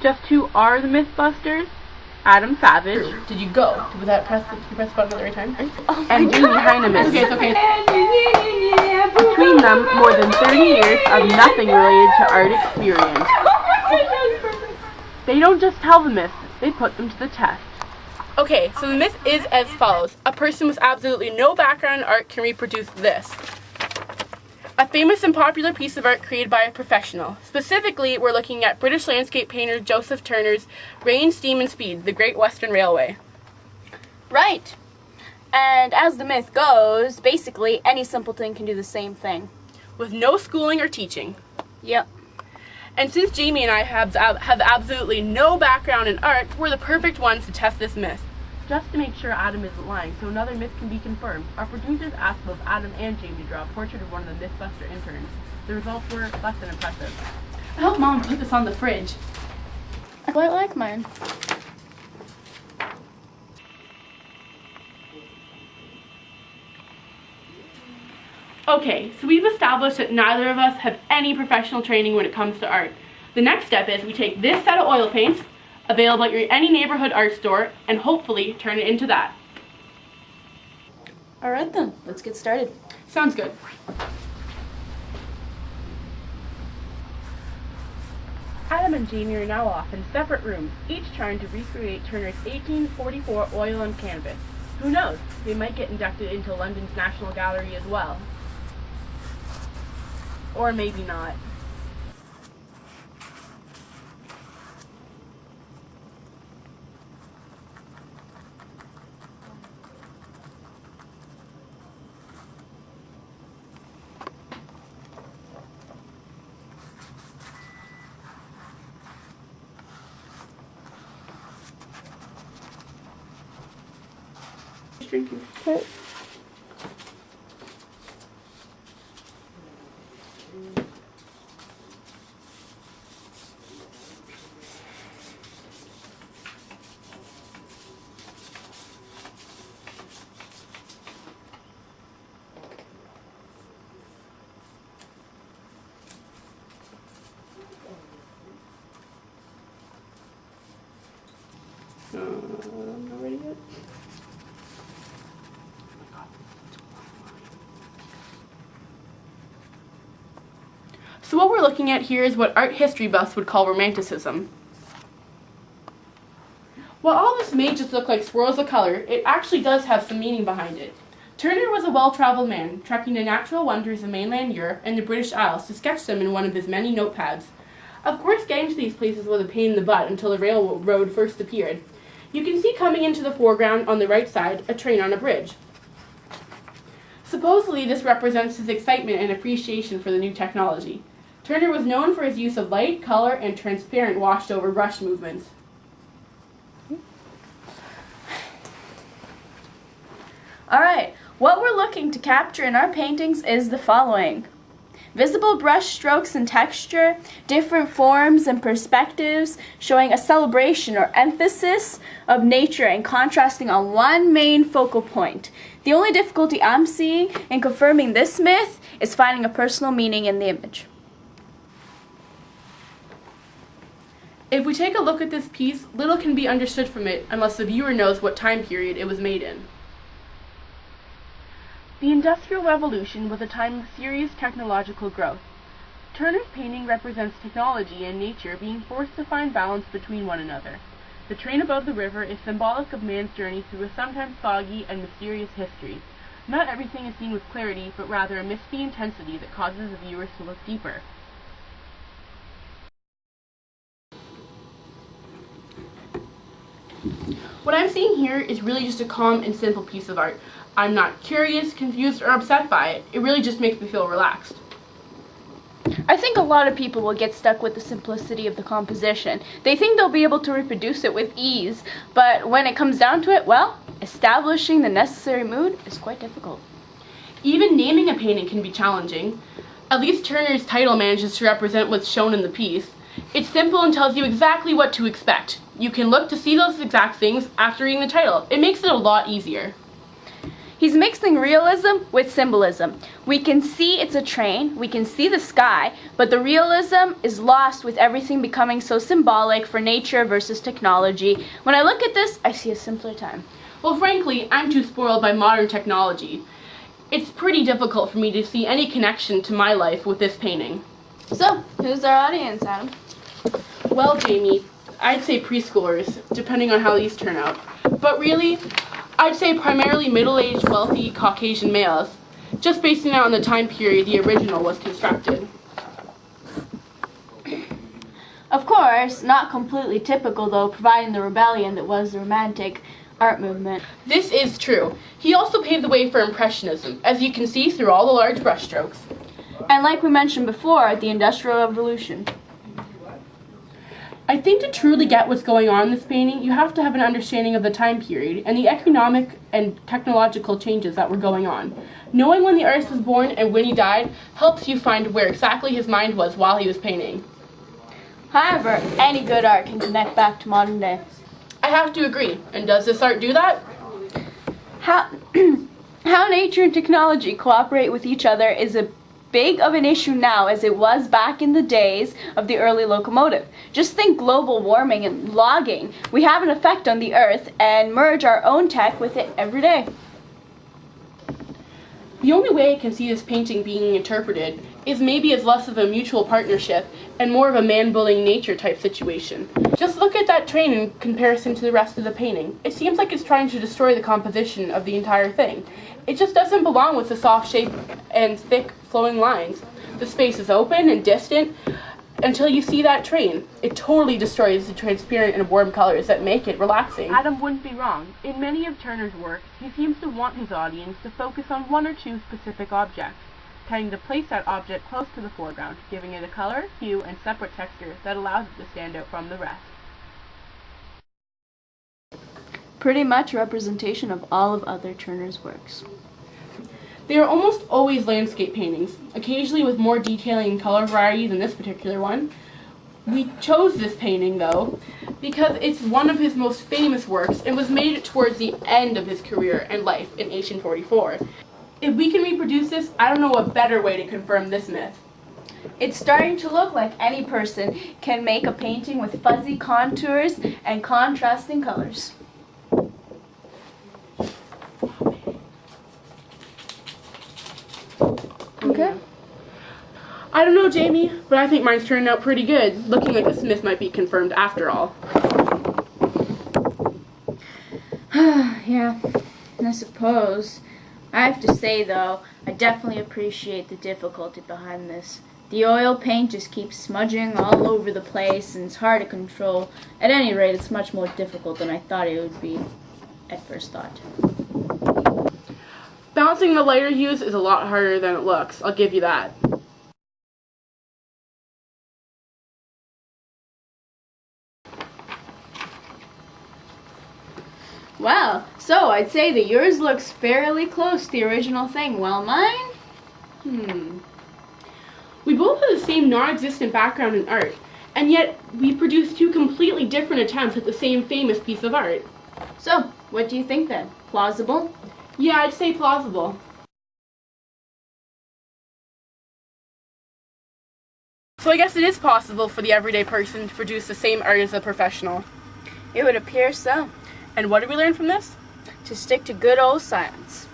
Just who are the Mythbusters? Adam Savage. Did you go? Did you press the button at the right time? And Jamie Heineman. Okay, it's okay. Between them, more than 30 years of nothing related to art experience. They don't just tell the myths, they put them to the test. Okay, so the myth is as follows. A person with absolutely no background in art can reproduce this. A famous and popular piece of art created by a professional. Specifically, we're looking at British landscape painter Joseph Turner's Rain, Steam and Speed, the Great Western Railway. Right. And as the myth goes, basically any simpleton can do the same thing. With no schooling or teaching. Yep. And since Jamie and I have absolutely no background in art, we're the perfect ones to test this myth. Just to make sure Adam isn't lying, so another myth can be confirmed, our producers asked both Adam and Jamie to draw a portrait of one of the Mythbuster interns. The results were less than impressive. I hope Mom put this on the fridge. I quite like mine. Okay, so we've established that neither of us have any professional training when it comes to art. The next step is we take this set of oil paints, available at any neighborhood art store, and hopefully turn it into that. Alright then, let's get started. Sounds good. Adam and Jamie are now off in separate rooms, each trying to recreate Turner's 1844 oil on canvas. Who knows, they might get inducted into London's National Gallery as well. Or maybe not. Drinking. Okay. Not ready yet. So what we're looking at here is what art history buffs would call Romanticism. While all this may just look like swirls of color, it actually does have some meaning behind it. Turner was a well-traveled man, trekking the natural wonders of mainland Europe and the British Isles to sketch them in one of his many notepads. Of course, getting to these places was a pain in the butt until the railroad first appeared. You can see coming into the foreground on the right side a train on a bridge. Supposedly, this represents his excitement and appreciation for the new technology. Turner was known for his use of light, color, and transparent washed-over brush movements. Alright, what we're looking to capture in our paintings is the following. Visible brush strokes and texture, different forms and perspectives, showing a celebration or emphasis of nature and contrasting on one main focal point. The only difficulty I'm seeing in confirming this myth is finding a personal meaning in the image. If we take a look at this piece, little can be understood from it unless the viewer knows what time period it was made in. The Industrial Revolution was a time of serious technological growth. Turner's painting represents technology and nature being forced to find balance between one another. The train above the river is symbolic of man's journey through a sometimes foggy and mysterious history. Not everything is seen with clarity, but rather a misty intensity that causes the viewers to look deeper. What I'm seeing here is really just a calm and simple piece of art. I'm not curious, confused, or upset by it. It really just makes me feel relaxed. I think a lot of people will get stuck with the simplicity of the composition. They think they'll be able to reproduce it with ease, but when it comes down to it, well, establishing the necessary mood is quite difficult. Even naming a painting can be challenging. At least Turner's title manages to represent what's shown in the piece. It's simple and tells you exactly what to expect. You can look to see those exact things after reading the title. It makes it a lot easier. He's mixing realism with symbolism. We can see it's a train, we can see the sky, but the realism is lost with everything becoming so symbolic for nature versus technology. When I look at this, I see a simpler time. Well, frankly, I'm too spoiled by modern technology. It's pretty difficult for me to see any connection to my life with this painting. So, who's our audience, Adam? Well, Jamie, I'd say preschoolers, depending on how these turn out. But really, I'd say primarily middle-aged, wealthy, Caucasian males, just basing it on the time period the original was constructed. Of course, not completely typical though, providing the rebellion that was the Romantic art movement. This is true. He also paved the way for Impressionism, as you can see through all the large brushstrokes. And like we mentioned before, the Industrial Revolution. I think to truly get what's going on in this painting, you have to have an understanding of the time period and the economic and technological changes that were going on. Knowing when the artist was born and when he died helps you find where exactly his mind was while he was painting. However, any good art can connect back to modern day. I have to agree. And does this art do that? How nature and technology cooperate with each other is as big of an issue now as it was back in the days of the early locomotive. Just think global warming and logging. We have an effect on the earth and merge our own tech with it every day. The only way I can see this painting being interpreted is maybe as less of a mutual partnership and more of a man-bullying nature type situation. Just look at that train in comparison to the rest of the painting. It seems like it's trying to destroy the composition of the entire thing. It just doesn't belong with the soft shape and thick flowing lines. The space is open and distant until you see that train. It totally destroys the transparent and warm colors that make it relaxing. Adam wouldn't be wrong. In many of Turner's works, he seems to want his audience to focus on one or two specific objects, tending to place that object close to the foreground, giving it a color, hue, and separate texture that allows it to stand out from the rest. Pretty much a representation of all of other Turner's works. They are almost always landscape paintings, occasionally with more detailing and color variety than this particular one. We chose this painting, though, because it's one of his most famous works and was made towards the end of his career and life in 1844. If we can reproduce this, I don't know a better way to confirm this myth. It's starting to look like any person can make a painting with fuzzy contours and contrasting colors. Okay. I don't know, Jamie, but I think mine's turning out pretty good, looking like this myth might be confirmed after all. Yeah, I suppose. I have to say, though, I definitely appreciate the difficulty behind this. The oil paint just keeps smudging all over the place, and it's hard to control. At any rate, it's much more difficult than I thought it would be at first thought. Balancing the lighter hues is a lot harder than it looks, I'll give you that. Well, so I'd say that yours looks fairly close to the original thing, while mine? We both have the same non-existent background in art, and yet we produce two completely different attempts at the same famous piece of art. So, what do you think then? Plausible? Yeah, I'd say plausible. So I guess it is possible for the everyday person to produce the same art as a professional. It would appear so. And what did we learn from this? To stick to good old science.